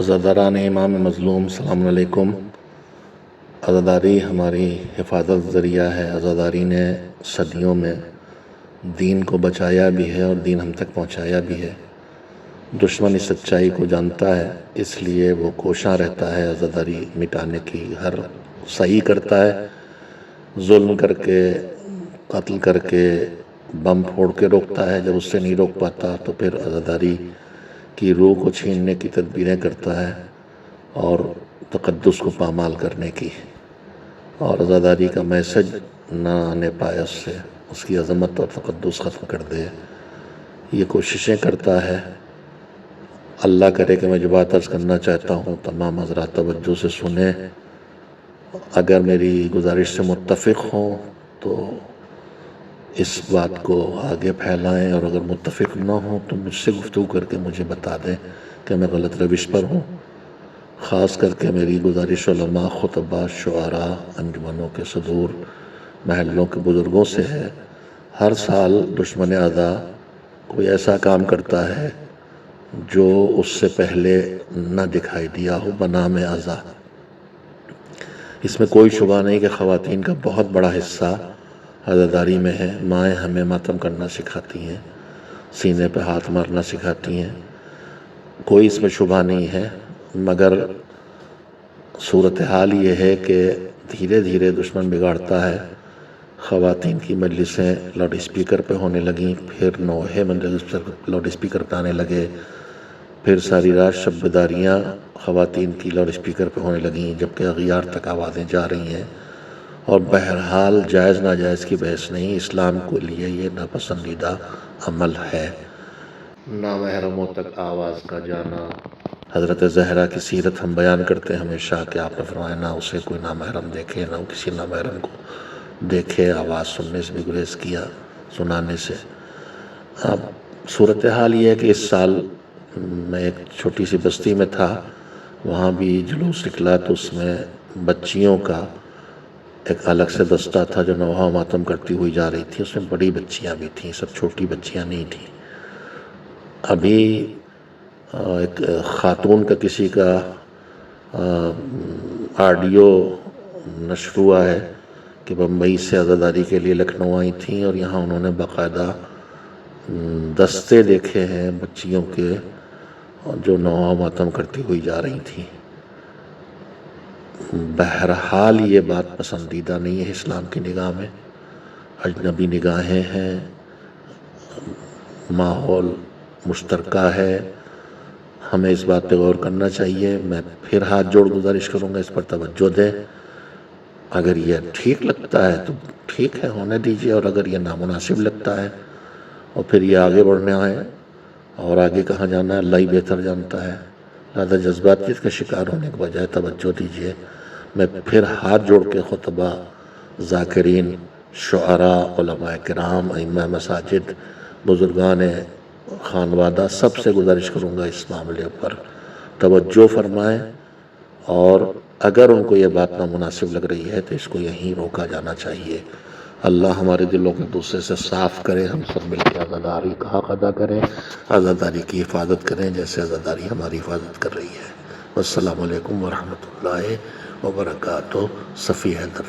عزاداران امام مظلوم السلام علیکم۔ عزاداری ہماری حفاظت ذریعہ ہے۔ عزاداری نے صدیوں میں دین کو بچایا بھی ہے اور دین ہم تک پہنچایا بھی ہے۔ دشمن اس سچائی کو جانتا ہے، اس لیے وہ کوشاں رہتا ہے عزاداری مٹانے کی، ہر صحیح کرتا ہے، ظلم کر کے، قتل کر کے، بم پھوڑ کے روکتا ہے۔ جب اس سے نہیں روک پاتا تو پھر عزاداری کی روح کو چھیننے کی تدبیریں کرتا ہے اور تقدس کو پامال کرنے کی، اور عزاداری کا میسج نہ آنے پائے اس سے، اس کی عظمت اور تقدس ختم کر دے، یہ کوششیں کرتا ہے۔ اللہ کرے کہ میں جو بات عرض کرنا چاہتا ہوں تمام حضرات توجہ سے سنیں، اگر میری گزارش سے متفق ہوں تو اس بات کو آگے پھیلائیں، اور اگر متفق نہ ہوں تو مجھ سے گفتگو کر کے مجھے بتا دیں کہ میں غلط روش پر ہوں۔ خاص کر کے میری گزارش علماء، خطباء، شعراء، انجمنوں کے صدور، محلوں کے بزرگوں سے ہے۔ ہر سال دشمن اعضاء کوئی ایسا کام کرتا ہے جو اس سے پہلے نہ دکھائی دیا ہو بنام اعضاء۔ اس میں کوئی شبہ نہیں کہ خواتین کا بہت بڑا حصہ عزاداری میں ہے۔ مائیں ہمیں ماتم کرنا سکھاتی ہیں، سینے پہ ہاتھ مارنا سکھاتی ہیں، کوئی اس میں شبہ نہیں ہے، مگر صورتحال یہ ہے کہ دھیرے دھیرے دشمن بگاڑتا ہے۔ خواتین کی مجلسیں لاؤڈ اسپیکر پہ ہونے لگیں، پھر نوحے مجلس لاؤڈ اسپیکر پہ آنے لگے، پھر ساری رات شب بیداریاں خواتین کی لاؤڈ اسپیکر پہ ہونے لگیں، جبکہ اغیار تک آوازیں جا رہی ہیں۔ اور بہرحال جائز ناجائز کی بحث نہیں، اسلام کے لیے یہ ناپسندیدہ عمل ہے۔ نامحرموں تک آواز کا جانا، حضرت زہرا کی سیرت ہم بیان کرتے ہیں ہمیشہ کہ آپ نے فرمایا نہ اسے کوئی نامحرم دیکھے، نہ کسی نامحرم کو دیکھے، آواز سننے سے بھی گریز کیا، سنانے سے۔ اب صورتحال یہ ہے کہ اس سال میں ایک چھوٹی سی بستی میں تھا، وہاں بھی جلوس نکلا تو اس میں بچیوں کا ایک الگ سے دستہ تھا جو نوحہ ماتم کرتی ہوئی جا رہی تھی۔ اس میں بڑی بچیاں بھی تھیں، سب چھوٹی بچیاں نہیں تھیں۔ ابھی ایک خاتون کا کسی کا آڈیو نشر ہوا ہے کہ بمبئی سے عزاداری کے لیے لکھنؤ آئی تھیں، اور یہاں انہوں نے باقاعدہ دستے دیکھے ہیں بچیوں کے جو نوحہ ماتم کرتی ہوئی جا رہی تھیں۔ بہرحال یہ بات پسندیدہ نہیں ہے اسلام کی نگاہ میں، اجنبی نگاہیں ہیں، ماحول مشترکہ ہے، ہمیں اس بات پہ غور کرنا چاہیے۔ میں پھر ہاتھ جوڑ گزارش کروں گا اس پر توجہ دیں۔ اگر یہ ٹھیک لگتا ہے تو ٹھیک ہے، ہونے دیجیے، اور اگر یہ نامناسب لگتا ہے اور پھر یہ آگے بڑھنا ہے اور آگے کہاں جانا ہے اللہ ہی بہتر جانتا ہے، لہذا جذباتیت کا شکار ہونے کے بجائے توجہ دیجیے۔ میں پھر ہاتھ جوڑ کے خطبہ، ذاکرین، شعراء، علماء کرام، ائمہ مساجد، بزرگان خانوادہ سب سے گزارش کروں گا اس معاملے پر توجہ فرمائیں، اور اگر ان کو یہ بات نامناسب لگ رہی ہے تو اس کو یہیں روکا جانا چاہیے۔ اللہ ہمارے دلوں کو دوسرے سے صاف کرے، ہم سب مل کے عزاداری کا حق ادا کریں، عزاداری کی حفاظت کریں جیسے عزاداری ہماری حفاظت کر رہی ہے۔ والسلام علیکم ورحمۃ اللہ وبرکاتہ۔ صفی حیدر۔